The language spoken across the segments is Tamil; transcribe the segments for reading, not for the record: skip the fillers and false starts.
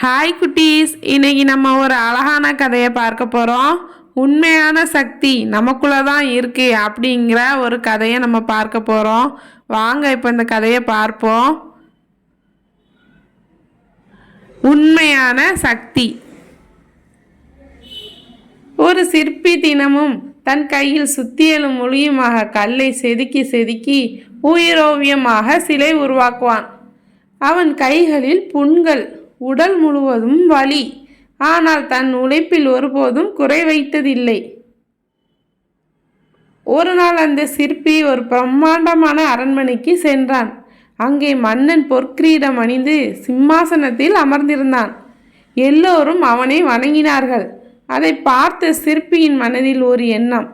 ஹாய் குட்டீஸ், இன்னைக்கு நம்ம ஒரு அழகான கதையை பார்க்க போகிறோம். உண்மையான சக்தி நமக்குள்ளே தான் இருக்கு அப்படிங்கிற ஒரு கதையை நம்ம பார்க்க போகிறோம். வாங்க இப்போ இந்த கதையை பார்ப்போம். உண்மையான சக்தி. ஒரு சிற்பி தினமும் தன் கையில் சுத்தியலும் மொழியுமாக கல்லை செதுக்கி செதுக்கி உயிரோவியமாக சிலை உருவாக்குவான். அவன் கைகளில் புண்கள், உடல் முழுவதும் வலி. ஆனால் தன் உழைப்பில் ஒருபோதும் குறை வைத்ததில்லை. ஒரு நாள் அந்த சிற்பி ஒரு பிரம்மாண்டமான அரண்மனைக்கு சென்றான். அங்கே மன்னன் பொற்கிரீடம் அணிந்து சிம்மாசனத்தில் அமர்ந்திருந்தான். எல்லோரும் அவனை வணங்கினார்கள். அதை பார்த்த சிற்பியின் மனதில் ஒரு எண்ணம்.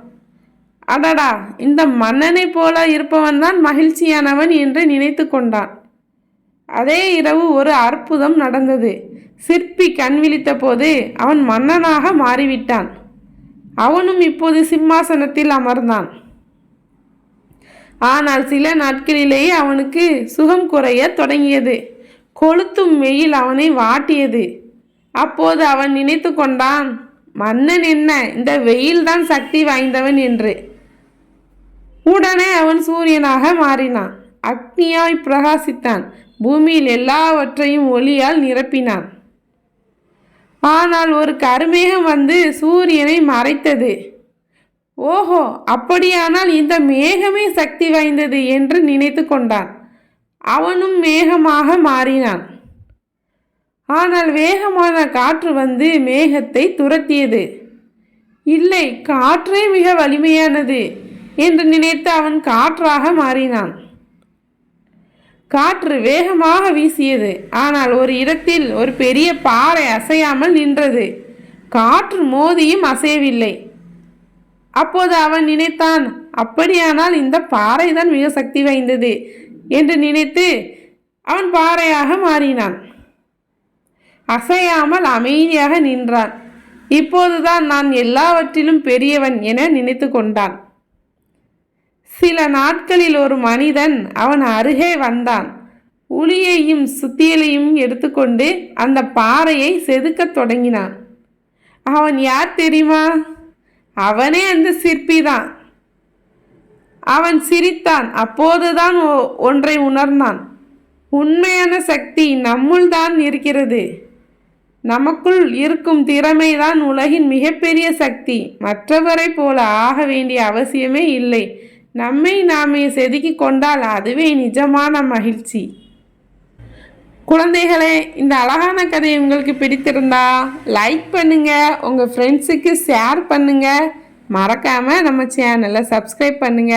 அடடா, இந்த மன்னனை போல இருப்பவன்தான் மகிழ்ச்சியானவன் என்று நினைத்து கொண்டான். அதே இரவு ஒரு அற்புதம் நடந்தது. சிற்பி கண் விழித்த போது அவன் மன்னனாக மாறிவிட்டான். அவனும் இப்போது சிம்மாசனத்தில் அமர்ந்தான். ஆனால் சில நாட்களிலேயே அவனுக்கு சுகம் குறைய தொடங்கியது. கொளுத்தும் வெயில் அவனை வாட்டியது. அப்போது அவன் நினைத்து கொண்டான், மன்னன் என்ன, இந்த வெயில்தான் சக்தி வாய்ந்தவன் என்று. உடனே அவன் சூரியனாக மாறினான். அக்னியாய் பிரகாசித்தான். பூமியில் எல்லாவற்றையும் ஒளியால் நிரப்பினான். ஆனால் ஒரு கருமேகம் வந்து சூரியனை மறைத்தது. ஓஹோ, அப்படியானால் இந்த மேகமே சக்தி வாய்ந்தது என்று நினைத்து கொண்டான். அவனும் மேகமாக மாறினான். ஆனால் வேகமான காற்று வந்து மேகத்தை துரத்தியது. இல்லை, காற்றே மிக வலிமையானது என்று நினைத்து அவன் காற்றாக மாறினான். காற்று வேகமாக வீசியது. ஆனால் ஒரு இடத்தில் ஒரு பெரிய பாறை அசையாமல் நின்றது. காற்று மோதியும் அசையவில்லை. அப்போது அவன் நினைத்தான், அப்படியானால் இந்த பாறை தான் மிக சக்தி வாய்ந்தது என்று நினைத்து அவன் பாறையாக மாறினான். அசையாமல் அமைதியாக நின்றான். இப்போதுதான் நான் எல்லாவற்றிலும் பெரியவன் என நினைத்து கொண்டான். சில நாட்களில் ஒரு மனிதன் அவன் அருகே வந்தான். உளியையும் சுத்தியலையும் எடுத்துக்கொண்டு அந்த பாறையை செதுக்கத் தொடங்கினான். அவன் யார் தெரியுமா? அவனே அந்த சிற்பிதான். அவன் சிரித்தான். அப்போதுதான் ஒன்றை உணர்ந்தான். உண்மையான சக்தி நம்முள் தான் இருக்கிறது. நமக்குள் இருக்கும் திறமைதான் உலகின் மிகப்பெரிய சக்தி. மற்றவரை போல ஆக வேண்டிய அவசியமே இல்லை. நம்மை நாமே செதுக்கி கொண்டால் அதுவே நிஜமான மகிழ்ச்சி. குழந்தைகளே, இந்த அழகான கதை உங்களுக்கு பிடித்திருந்தா லைக் பண்ணுங்க, உங்கள் ஃப்ரெண்ட்ஸுக்கு ஷேர் பண்ணுங்க, மறக்காம நம்ம சேனலை சப்ஸ்கிரைப் பண்ணுங்க.